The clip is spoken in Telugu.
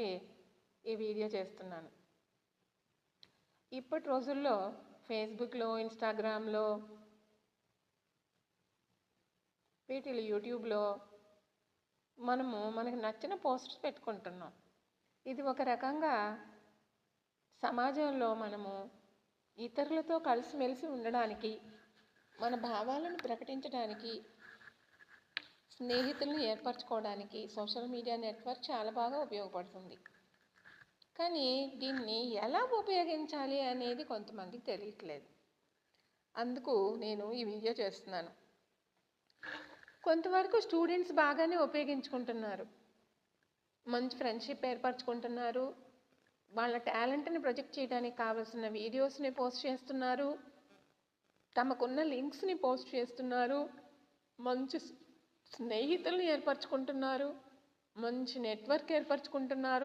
చెప్పి ఈ వీడియో చేస్తున్నాను. ఇప్పటి రోజుల్లో ఫేస్బుక్లో, ఇన్స్టాగ్రామ్లో, వీటిలో యూట్యూబ్లో మనకు నచ్చిన పోస్ట్స్ పెట్టుకుంటున్నాం. ఇది ఒక రకంగా సమాజంలో మనము ఇతరులతో కలిసిమెలిసి ఉండడానికి, మన భావాలను ప్రకటించడానికి, స్నేహితులను ఏర్పరచుకోవడానికి సోషల్ మీడియా నెట్వర్క్ చాలా బాగా ఉపయోగపడుతుంది. కానీ దీన్ని ఎలా ఉపయోగించాలి అనేది కొంతమందికి తెలియట్లేదు. అందుకు నేను ఈ వీడియో చేస్తున్నాను. కొంతవరకు స్టూడెంట్స్ బాగానే ఉపయోగించుకుంటున్నారు. మంచి ఫ్రెండ్షిప్ ఏర్పరచుకుంటున్నారు. వాళ్ళ టాలెంట్ని ప్రొజెక్ట్ చేయడానికి కావాల్సిన వీడియోస్ని పోస్ట్ చేస్తున్నారు. తమకున్న లింక్స్ని పోస్ట్ చేస్తున్నారు. మంచి స్నేహితులను ఏర్పరచుకుంటున్నారు. మంచి నెట్వర్క్ ఏర్పరచుకుంటున్నారు.